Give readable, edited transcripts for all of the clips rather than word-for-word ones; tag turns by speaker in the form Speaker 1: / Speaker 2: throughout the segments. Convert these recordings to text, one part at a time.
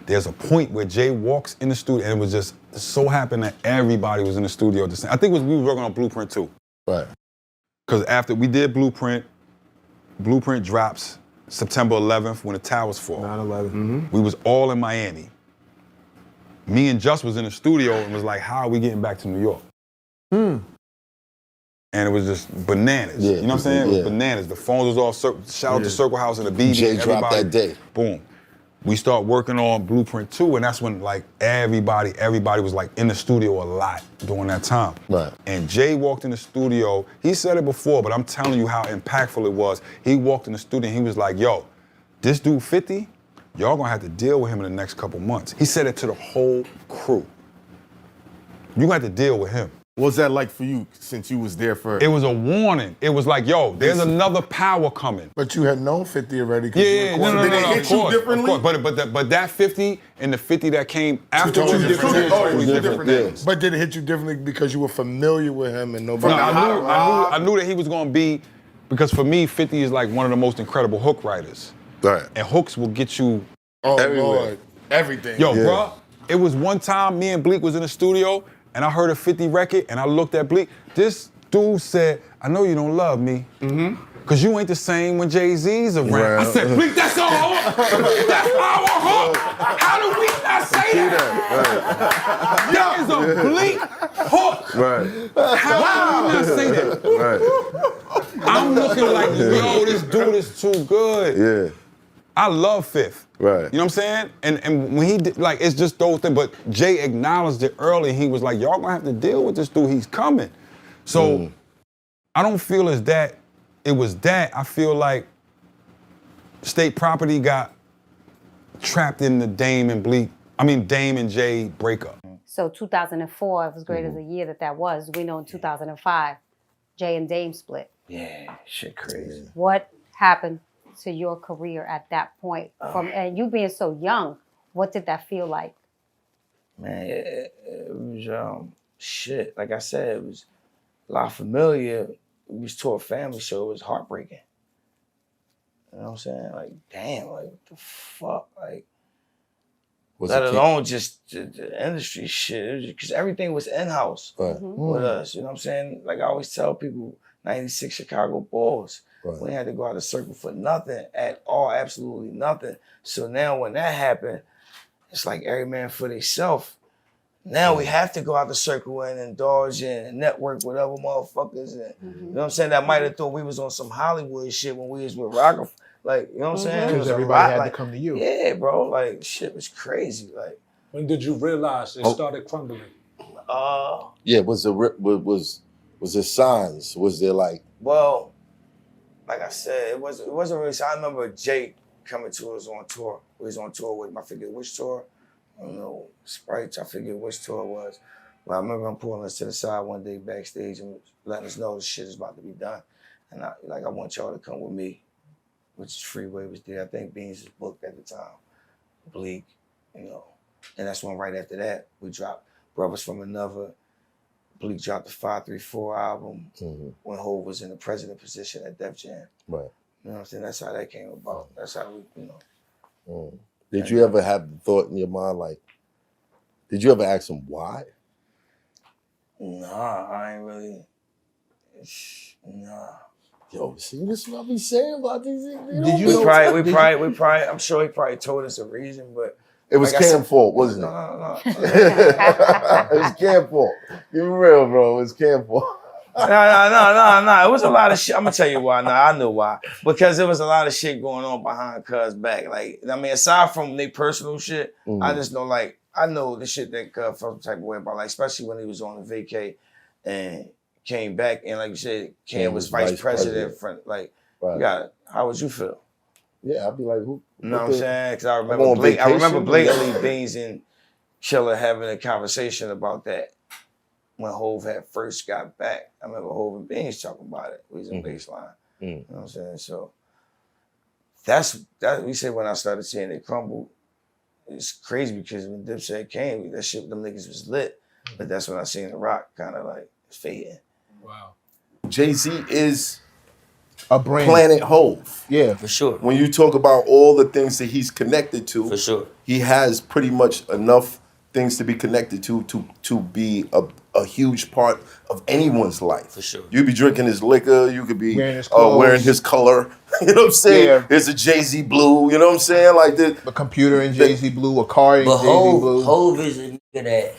Speaker 1: there's a point where Jay walks in the studio, and it was just so happened that everybody was in the studio at the same. I think we were working on Blueprint too.
Speaker 2: Right.
Speaker 1: Because after we did Blueprint drops September 11th when the towers fall.
Speaker 3: 9/11.
Speaker 1: We was all in Miami. Me and Just was in the studio and was like, how are we getting back to New York? And it was just bananas.
Speaker 2: Yeah,
Speaker 1: you know what I'm saying? It was
Speaker 2: yeah.
Speaker 1: bananas. The phones was all, shout out to Circle House and the BB.
Speaker 2: Jay dropped that day.
Speaker 1: Boom. We start working on Blueprint 2, and that's when like everybody was like in the studio a lot during that time.
Speaker 2: Right.
Speaker 1: And Jay walked in the studio, he said it before, but I'm telling you how impactful it was. He walked in the studio and he was like, yo, this dude 50, y'all gonna have to deal with him in the next couple months. He said it to the whole crew. You gonna have to deal with him.
Speaker 3: What was that like for you since you was there for?
Speaker 1: It was a warning. It was like, yo, there's another power coming.
Speaker 4: But you had known 50 already.
Speaker 1: Yeah, no,
Speaker 3: Did it hit you differently?
Speaker 1: Of course. But that 50 and the 50 that came after
Speaker 4: Two
Speaker 1: was
Speaker 4: different
Speaker 1: different.
Speaker 4: things.
Speaker 1: Totally different things.
Speaker 4: But did it hit you differently because you were familiar with him and nobody?
Speaker 1: No, I knew that he was gonna be, because for me, 50 is like one of the most incredible hook writers.
Speaker 2: Right.
Speaker 1: And hooks will get you
Speaker 4: everywhere. Lord. Everything.
Speaker 1: Yo, bro, it was one time me and Bleak was in the studio and I heard a 50 record and I looked at Bleak. This dude said, I know you don't love me. Cause you ain't the same when JayZ's around.
Speaker 2: Right.
Speaker 1: I said, Bleak, that's our hook. That's our hook. How do we not say that? That is a Bleak hook.
Speaker 2: Right.
Speaker 1: How do we not say that?
Speaker 2: Right.
Speaker 1: I'm looking like, yo, this dude is too good.
Speaker 2: Yeah.
Speaker 1: I love Fifth.
Speaker 2: Right.
Speaker 1: You know what I'm saying? And when he did, like, it's just those things. But Jay acknowledged it early. He was like, y'all gonna have to deal with this dude. He's coming. So I don't feel as that it was that. I feel like State Property got trapped in the Dame and Jay breakup.
Speaker 5: So 2004, as great as a year that was, we know in 2005, Jay and Dame split.
Speaker 6: Yeah, shit crazy.
Speaker 5: What happened to your career at that point? And you being so young, what did that feel like?
Speaker 6: Man, it was shit. Like I said, it was La Familia. We was to a family show. It was heartbreaking. You know what I'm saying? Like, damn, like, what the fuck? Like, let alone just the industry shit. Because everything was in-house with us. You know what I'm saying? Like I always tell people, 96 Chicago Bulls. Right. We had to go out of circle for nothing at all, absolutely nothing. So now when that happened, it's like every man for themselves. Now we have to go out the circle and indulge and network with other motherfuckers. And, you know what I'm saying? That might have thought we was on some Hollywood shit when we was with Rockefeller. Like, you know what I'm saying?
Speaker 7: Because everybody had to come to you.
Speaker 6: Yeah, bro. Like, shit was crazy. Like,
Speaker 7: when did you realize it started crumbling?
Speaker 2: Yeah, was there signs? Was there like?
Speaker 6: Well, like I said, it wasn't really. I remember Jay coming to us on tour. We was on tour with him. I forget which tour. I don't know, Sprites. I forget which tour it was. But I remember him pulling us to the side one day backstage and letting us know this shit is about to be done. And I want y'all to come with me, which is Freeway was there. I think Beans was booked at the time. Bleak, you know. And that's when right after that, we dropped Brothers from Another. Bleak dropped the 534 album when Hov was in the president position at Def Jam.
Speaker 2: Right.
Speaker 6: You know what I'm saying? That's how that came about. That's how we, you know.
Speaker 2: Did you ever have the thought in your mind, like, did you ever ask him why?
Speaker 6: Nah, I ain't really. Nah.
Speaker 2: Yo, see, this is what I be saying about these things.
Speaker 6: Did you? We probably. I'm sure he probably told us a reason, but
Speaker 2: it was
Speaker 6: like
Speaker 2: Cam's fault, wasn't it?
Speaker 6: No.
Speaker 2: It was Cam's fault. Be real, bro. It was Cam's fault.
Speaker 6: No. It was a lot of shit. I'm gonna tell you why. I knew why. Because there was a lot of shit going on behind Cuz back. Like, I mean, aside from their personal shit, I just know, like, I know the shit that Cuz felt the type of way about, like, especially when he was on the vacay and came back, and like you said, Cam was vice president. Like, how would you feel?
Speaker 2: Yeah, I'd be like, who?
Speaker 6: You know what I'm saying? Because I remember blatantly Beans and Killer having a conversation about that when Hov had first got back. I remember Hov and Beans talking about it. We was in baseline. You know what I'm saying? So that's we say when I started seeing it crumble, it's crazy because when Dipset came, that shit, them niggas was lit. But that's when I seen the rock kind of like fading.
Speaker 7: Wow.
Speaker 2: JayZ is
Speaker 8: A brand.
Speaker 2: Planet Hove.
Speaker 8: Yeah.
Speaker 6: For sure.
Speaker 2: When you talk about all the things that he's connected to,
Speaker 6: For sure.
Speaker 2: he has pretty much enough things to be connected to be a huge part of anyone's life.
Speaker 6: For sure.
Speaker 2: You could be drinking his liquor, you could be
Speaker 8: Wearing his clothes.
Speaker 2: wearing his color. You know what I'm saying?
Speaker 8: Yeah.
Speaker 2: There's a JayZ blue, you know what I'm saying? Like this.
Speaker 8: A computer in JayZ blue, a car in
Speaker 6: But
Speaker 8: JayZ blue.
Speaker 6: Hove is a nigga that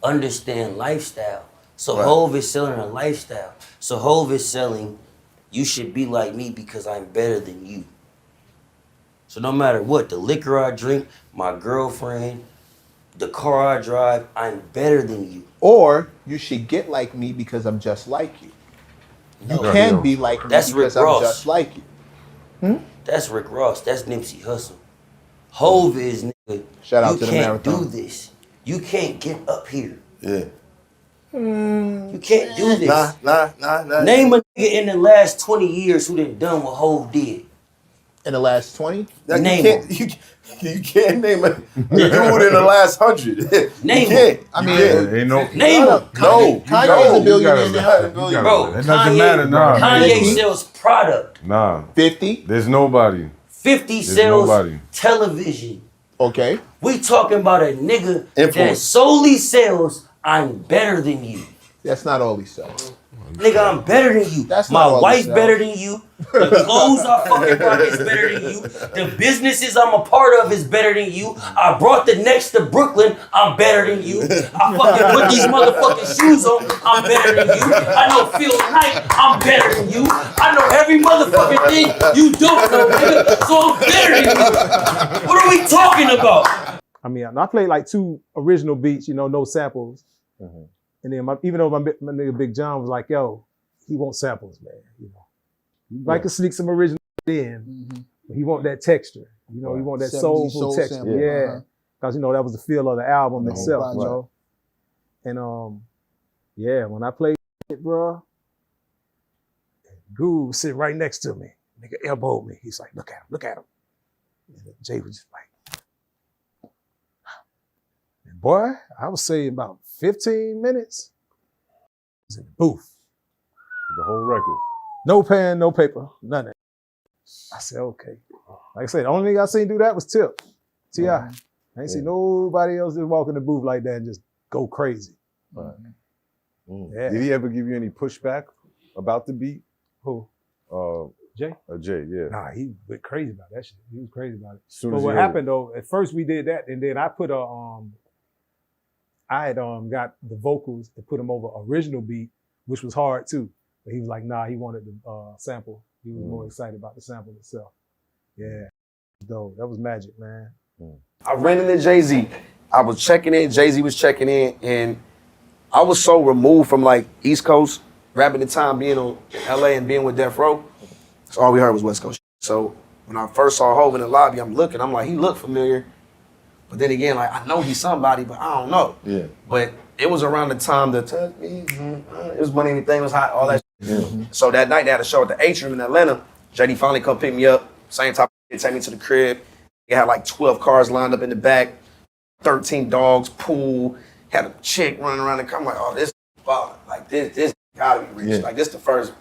Speaker 6: understand lifestyle. So
Speaker 2: Right.
Speaker 6: Hove is selling a lifestyle. So Hove is selling, you should be like me because I'm better than you. So no matter what, the liquor I drink, my girlfriend, the car I drive, I'm better than you.
Speaker 8: Or you should get like me because I'm just like you. You can be like me
Speaker 6: That's Rick
Speaker 8: because I'm
Speaker 6: Ross.
Speaker 8: just like you.
Speaker 6: That's Rick Ross. That's Nipsey Hussle. Hove is nigga.
Speaker 8: Shout out
Speaker 6: you
Speaker 8: to the
Speaker 6: can't
Speaker 8: marathon.
Speaker 6: do this. You can't get up here.
Speaker 2: Yeah.
Speaker 6: You can't do this.
Speaker 2: Nah.
Speaker 6: Name a nigga in the last 20 years who done done what Hove did.
Speaker 8: In the last 20?
Speaker 2: Now,
Speaker 6: Name
Speaker 2: you can't name a dude in the last 100.
Speaker 6: Name
Speaker 2: you can't.
Speaker 8: I mean,
Speaker 1: Ain't no.
Speaker 6: Name him.
Speaker 2: No.
Speaker 8: Kanye's a billionaire now.
Speaker 6: Bro,
Speaker 1: It doesn't matter, nah.
Speaker 6: Kanye
Speaker 8: 50?
Speaker 6: sells product.
Speaker 1: Nah.
Speaker 8: 50?
Speaker 1: There's nobody.
Speaker 6: 50 sells
Speaker 1: nobody.
Speaker 6: television.
Speaker 8: Okay.
Speaker 6: We talking about a nigga that
Speaker 2: Influence.
Speaker 6: solely sells I'm better than you.
Speaker 8: That's not all he sells.
Speaker 6: Nigga, I'm better than you.
Speaker 8: That's
Speaker 6: My
Speaker 8: not all
Speaker 6: wife
Speaker 8: he sells.
Speaker 6: better than you. The clothes I fucking rock is better than you. The businesses I'm a part of is better than you. I brought the next to Brooklyn. I'm better than you. I fucking put these motherfucking shoes on. I'm better than you. I know Phil Knight. I'm better than you. I know every motherfucking thing you don't know, nigga. So I'm better than you. What are we talking about?
Speaker 7: I mean, I played like 2 original beats, no samples. And then even though my nigga Big John was like, yo, he wants samples, man. He like to sneak some original in, but he want that texture. He want that
Speaker 8: 70s
Speaker 7: soulful
Speaker 8: soul
Speaker 7: texture.
Speaker 8: sample,
Speaker 7: Yeah. Because that was the feel of the album itself,
Speaker 8: project.
Speaker 7: And yeah, when I played it, bro, Guru was sitting right next to me. Nigga elbowed me. He's like, look at him. And Jay was just like, and boy, I would say about 15 minutes. I was in the booth.
Speaker 1: The whole record.
Speaker 7: No pen, no paper, none of that. I said, okay. Like I said, the only thing I seen do that was Tip. T.I. I ain't seen nobody else just walk in the booth like that and just go crazy. Yeah.
Speaker 1: Did he ever give you any pushback about the beat?
Speaker 7: Who? Jay?
Speaker 1: Jay, yeah.
Speaker 7: Nah, he went crazy about that shit. He was crazy about it.
Speaker 1: Soon
Speaker 7: But
Speaker 1: as
Speaker 7: what
Speaker 1: he heard
Speaker 7: happened though, at first we did that, and then I put I had got the vocals and put them over original beat, which was hard too. But he was like, nah, he wanted the sample. He was more excited about the sample itself. Yeah, dope. That was magic, man.
Speaker 9: I ran into JayZ. I was checking in, JayZ was checking in, and I was so removed from like East Coast, rapping the time being on LA and being with Death Row. So all we heard was West Coast. So when I first saw Hov in the lobby, I'm like, he looked familiar. But then again, like, I know he's somebody, but I don't know.
Speaker 2: Yeah.
Speaker 9: But it was around the time that touch me, it was when anything was hot, all that shit. So that night they had a show at the Atrium in Atlanta. JD finally come pick me up, same type of shit, take me to the crib. He had like 12 cars lined up in the back, 13 dogs, pool, had a chick running around the car. I'm like, oh, this, like this gotta be rich.
Speaker 2: Yeah.
Speaker 9: Like this the first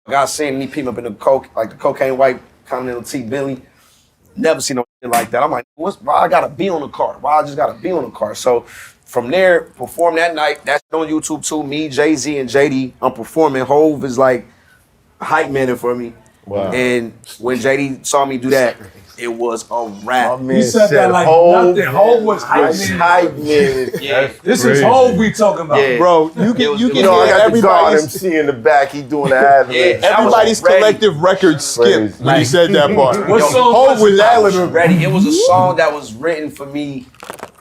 Speaker 9: guy seen me peep up in the cocaine white Continental T Bentley. Never seen no shit like that. I'm like, why I gotta be on the car? Why I just gotta be on the car? So from there, perform that night. That's on YouTube too. Me, JayZ, and JD. I'm performing. Hov is like hype man for me.
Speaker 2: Wow.
Speaker 9: And when JD saw me do that, it was a wrap.
Speaker 7: You said that like nothing. Hov was hype man.
Speaker 9: Yeah.
Speaker 7: This is Hov we talking about.
Speaker 9: Yeah.
Speaker 8: Bro, you can
Speaker 2: I
Speaker 8: hear
Speaker 2: got the guard
Speaker 8: everybody's,
Speaker 2: MC in the back. He doing the ad lib.
Speaker 8: everybody's
Speaker 9: ready.
Speaker 8: collective record skip when you said that part.
Speaker 7: What song
Speaker 8: Hov was
Speaker 9: I was
Speaker 8: ad-libbing.
Speaker 9: ready. It was a song that was written for me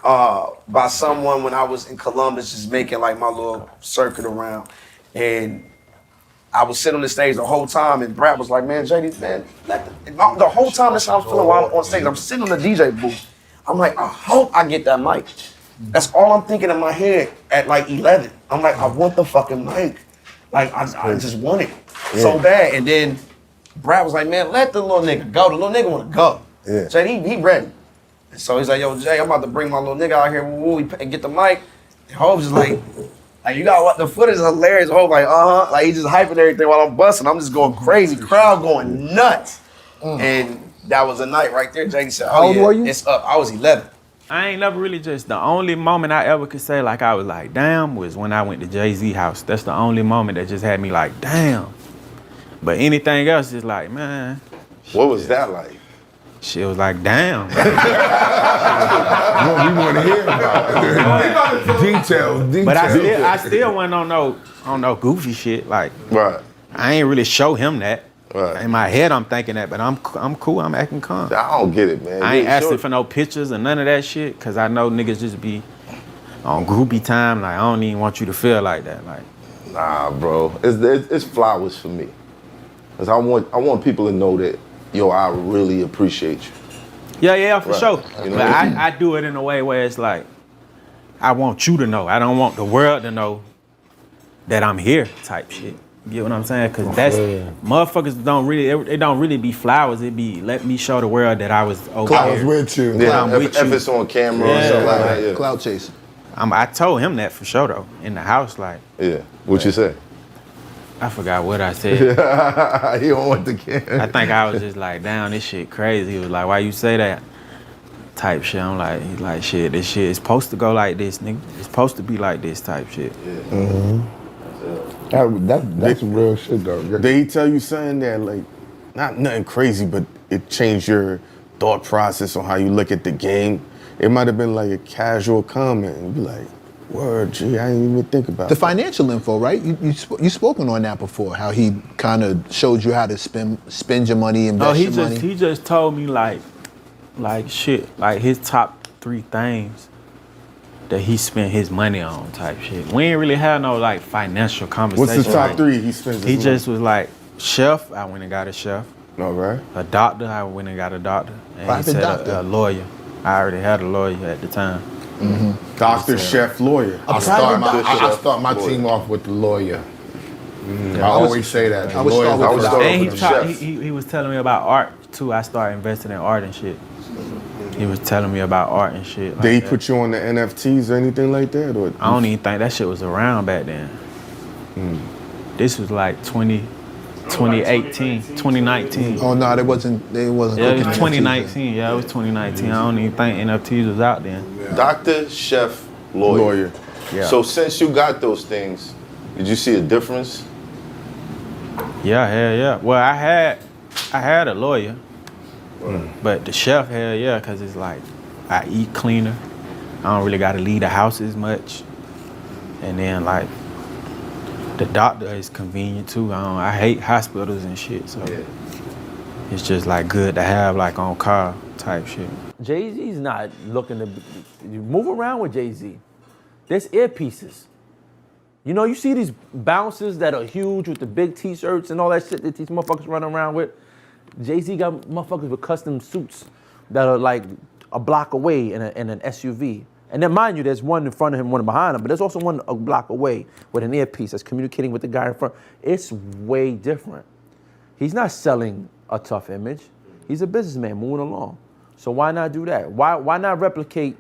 Speaker 9: by someone when I was in Columbus, just making like my little circuit around. And I was sitting on the stage the whole time, and Brad was like, man, JD, man, the whole time that's how I was feeling while I'm on stage. I'm sitting on the DJ booth. I'm like, I hope I get that mic. That's all I'm thinking in my head at like 11. I'm like, I want the fucking mic. Like, I just want it so bad. And then Brad was like, man, let the little nigga go. The little nigga want to go.
Speaker 2: Yeah.
Speaker 9: So he ready. And so he's like, yo, Jay, I'm about to bring my little nigga out here and get the mic. And Hov just like Like you got what the footage is hilarious. Oh, like like he just hyping everything while I'm busting. I'm just going crazy. Crowd going nuts. And that was a night right there. JayZ said,
Speaker 8: How old were you?
Speaker 9: It's up. I was 11.
Speaker 10: I ain't never really the only moment I ever could say like I was like, damn, was when I went to JayZ house. That's the only moment that just had me like, damn. But anything else is like, man.
Speaker 2: What was that like?
Speaker 10: Shit was like, damn.
Speaker 3: We want to hear about it. Details.
Speaker 10: But I still wasn't on no goofy shit. Like,
Speaker 2: Right.
Speaker 10: I ain't really show him that.
Speaker 2: Right.
Speaker 10: In my head, I'm thinking that, but I'm cool. I'm acting calm.
Speaker 2: I don't get it, man.
Speaker 10: I ain't asking for no pictures or none of that shit, cause I know niggas just be on groupie time. Like I don't even want you to feel like that. Like,
Speaker 2: Nah, bro. It's flowers for me. Cause I want people to know that, yo, I really appreciate you.
Speaker 10: yeah, for
Speaker 2: Right.
Speaker 10: sure.
Speaker 2: You know
Speaker 10: But
Speaker 2: what I mean?
Speaker 10: I do it in a way where it's like, I want you to know. I don't want the world to know that I'm here type shit. You get what I'm saying? Cause that's, motherfuckers don't really be flowers. It be, let me show the world that I was over
Speaker 4: I was
Speaker 10: here.
Speaker 4: with you.
Speaker 2: Yeah,
Speaker 10: I'm
Speaker 2: if,
Speaker 10: with
Speaker 2: if
Speaker 10: you.
Speaker 2: it's on camera or
Speaker 10: Yeah.
Speaker 2: something like that. Yeah.
Speaker 8: Cloud chasing.
Speaker 10: I told him that for sure though, in the house. Like,
Speaker 2: Yeah. What you say?
Speaker 10: I forgot what I said.
Speaker 2: You don't want the camera.
Speaker 10: I think I was just like, damn, this shit crazy. He was like, why you say that? Type shit. I'm like, he's like, shit, this shit is supposed to go like this, nigga. It's supposed to be like this type shit.
Speaker 4: That's real shit though.
Speaker 3: Did he tell you something that like, not nothing crazy, but it changed your thought process on how you look at the game? It might have been like a casual comment and you be like, word, G, I didn't even think about
Speaker 8: The
Speaker 3: it.
Speaker 8: financial info, right? You spoken on that before. How he kind of showed you how to spend your money, invest your money.
Speaker 10: He just told me like shit, like his top 3 things that he spent his money on type shit. We ain't really had no like financial conversation.
Speaker 3: What's the top
Speaker 10: like,
Speaker 3: 3 he spends his
Speaker 10: He
Speaker 3: money?
Speaker 10: just was like, chef, I went and got a chef.
Speaker 3: All right.
Speaker 10: A doctor, I went and got a doctor. And
Speaker 8: Private
Speaker 10: he said
Speaker 8: doctor?
Speaker 10: A lawyer. I already had a lawyer at the time.
Speaker 3: Doctor, chef, lawyer.
Speaker 4: I start my team off with the lawyer. I always say that.
Speaker 8: I would start with the
Speaker 10: And
Speaker 2: with the chef.
Speaker 10: he was telling me about art too. I started investing in art and shit. He was telling me about art and shit. Like
Speaker 3: Did he
Speaker 10: that.
Speaker 3: put you on the NFTs or anything like that? Or
Speaker 10: I don't even think that shit was around back then. This was like 2018, 2019.
Speaker 8: Oh no, they wasn't.
Speaker 10: Yeah, it was 2019. Yeah, it was 2019. I don't even think NFTs was out then.
Speaker 2: Doctor, chef, lawyer.
Speaker 10: Yeah.
Speaker 2: So since you got those things, did you see a difference?
Speaker 10: Yeah, hell yeah. Well, I had a lawyer, but the chef, hell yeah, cause it's like I eat cleaner. I don't really gotta leave the house as much, and then like the doctor is convenient too. I hate hospitals and shit, so it's just like good to have like on call type shit.
Speaker 11: JayZ's not looking to you move around with JayZ. There's earpieces. You know, you see these bouncers that are huge with the big t-shirts and all that shit that these motherfuckers run around with. JayZ got motherfuckers with custom suits that are like a block away in an SUV. And then mind you, there's one in front of him, one behind him, but there's also one a block away with an earpiece that's communicating with the guy in front. It's way different. He's not selling a tough image. He's a businessman moving along. So why not do that? Why not replicate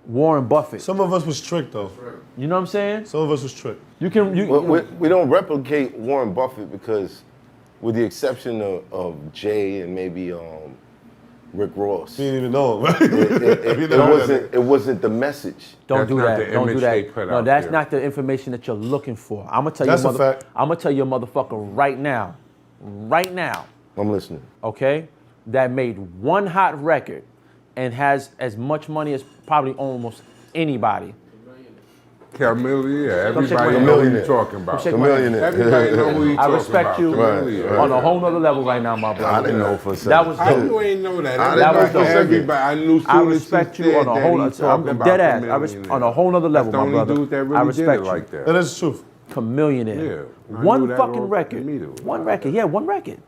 Speaker 11: Warren Buffett?
Speaker 12: Some of us was tricked though.
Speaker 11: You know what I'm saying?
Speaker 12: Some of us was tricked.
Speaker 2: We don't replicate Warren Buffett because, with the exception of Jay and maybe Rick Ross,
Speaker 12: You didn't even know him.
Speaker 2: it wasn't the message.
Speaker 11: Don't do that. Don't do
Speaker 3: they
Speaker 11: that.
Speaker 3: put
Speaker 11: No,
Speaker 3: out
Speaker 11: that's
Speaker 3: there.
Speaker 11: not the information that you're looking for. I'm gonna tell
Speaker 12: That's
Speaker 11: you,
Speaker 12: a fact.
Speaker 11: I'm gonna tell you a motherfucker right now,
Speaker 2: I'm listening.
Speaker 11: okay, that made one hot record and has as much money as probably almost anybody.
Speaker 3: Chameleon, yeah.
Speaker 11: Come shake
Speaker 3: Everybody
Speaker 11: my
Speaker 3: know who
Speaker 11: hand.
Speaker 3: you're talking about.
Speaker 11: Come shake my hand.
Speaker 3: Everybody know who you're
Speaker 11: I
Speaker 3: talking
Speaker 11: respect
Speaker 3: about.
Speaker 11: you
Speaker 3: Chameleon.
Speaker 11: on a whole nother level right now, my brother.
Speaker 2: I didn't know for a second.
Speaker 11: That was
Speaker 3: How
Speaker 11: dope.
Speaker 3: you ain't know that?
Speaker 11: That was dope.
Speaker 3: Everybody, I knew soon
Speaker 11: I
Speaker 3: as
Speaker 11: respect
Speaker 3: he
Speaker 11: you
Speaker 3: said
Speaker 11: on a
Speaker 3: that
Speaker 11: whole
Speaker 3: he
Speaker 11: other. So I'm
Speaker 3: talking
Speaker 11: dead
Speaker 3: about
Speaker 11: ass.
Speaker 3: Chameleon.
Speaker 11: On a whole nother level,
Speaker 3: That's the
Speaker 11: my
Speaker 3: only
Speaker 11: brother.
Speaker 3: dude that really
Speaker 11: I
Speaker 3: did
Speaker 11: respect
Speaker 3: it
Speaker 11: you.
Speaker 3: like that.
Speaker 12: That is the truth.
Speaker 11: Chameleonaire.
Speaker 3: Yeah. I
Speaker 11: One
Speaker 3: knew that
Speaker 11: fucking
Speaker 3: off
Speaker 11: record.
Speaker 3: immediately.
Speaker 11: One record. Yeah, one record.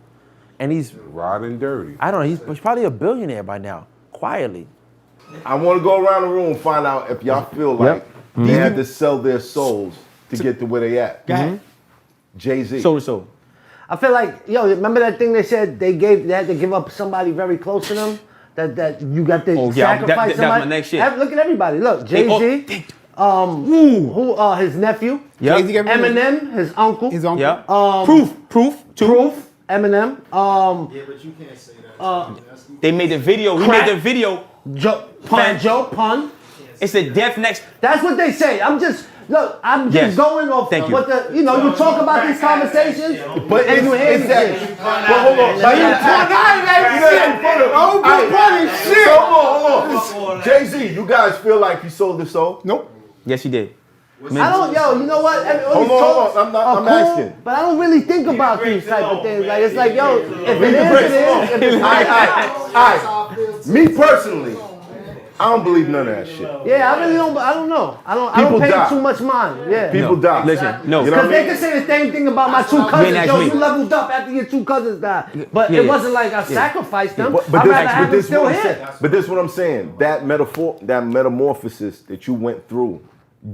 Speaker 11: And he's,
Speaker 3: Riding dirty.
Speaker 11: I don't know, he's probably a billionaire by now, quietly.
Speaker 2: I want to go around the room and find out if y'all feel like they had to sell their souls to get to where they at.
Speaker 13: Go ahead.
Speaker 2: JayZ.
Speaker 11: So.
Speaker 13: I feel like, yo, remember that thing they said they had to give up somebody very close to them? That you got to
Speaker 11: Oh, yeah,
Speaker 13: sacrifice
Speaker 11: that's
Speaker 13: somebody?
Speaker 11: my next shit.
Speaker 13: Look at everybody. Look, JayZ. His nephew.
Speaker 11: Yep.
Speaker 4: JayZ got rid of
Speaker 13: Eminem, his uncle.
Speaker 4: his uncle.
Speaker 11: Yep.
Speaker 13: Proof. Eminem.
Speaker 14: Yeah, but you can't say that.
Speaker 11: They made the video. He made the video.
Speaker 13: Pun.
Speaker 11: It's a death next.
Speaker 13: That's what they say. I'm just going off
Speaker 11: Thank you.
Speaker 13: what you talk about these conversations,
Speaker 2: But
Speaker 13: and you hear
Speaker 2: it's that.
Speaker 13: shit.
Speaker 2: But hold on. Hold on. JayZ, you guys feel like he sold his soul?
Speaker 4: Nope.
Speaker 11: Yes, he did.
Speaker 13: I don't, you know what?
Speaker 2: Hold on. I'm asking.
Speaker 13: But I don't really think about these type of things. Like, it's like, yo, if it is, it is. If it's
Speaker 2: All right. Me personally, I don't believe none of that shit.
Speaker 13: Yeah, I really don't. I don't know. I don't
Speaker 2: People
Speaker 13: pay
Speaker 2: die.
Speaker 13: too much mind. Yeah.
Speaker 2: People die.
Speaker 11: Listen, no.
Speaker 2: You know what
Speaker 13: Because
Speaker 2: I
Speaker 13: they
Speaker 2: mean?
Speaker 13: can say the same thing about my two cousins.
Speaker 11: ask
Speaker 13: Yo,
Speaker 11: me.
Speaker 13: you leveled up after your two cousins died. But it wasn't like I sacrificed them. I'd rather have them still here.
Speaker 2: But this is what I'm saying. That metamorphosis that you went through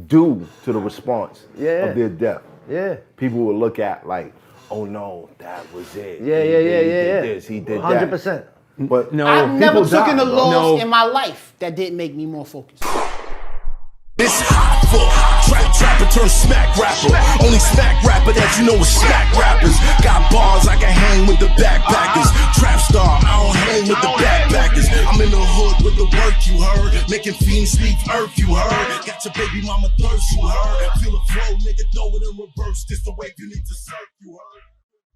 Speaker 2: due to the response of their death.
Speaker 13: Yeah.
Speaker 2: People will look at like, oh no, that was it.
Speaker 13: Yeah.
Speaker 2: He did this, he did that.
Speaker 13: 100%.
Speaker 2: But
Speaker 11: No.
Speaker 4: I've never
Speaker 2: people
Speaker 4: taken
Speaker 2: die,
Speaker 4: a
Speaker 2: bro.
Speaker 4: loss in my life that didn't make me more focused.
Speaker 15: It's trapper turn smack rapper. Only smack rapper that you know is smack rappers. Got bars I can hang with the backpackers. Trap star, I don't hang with the backpackers. I'm in the hood with the work you heard. Making fiends leave earth you heard. Got your baby mama thirst you heard. Feel a flow, nigga, throw it in reverse. This the wave you need to surf you heard.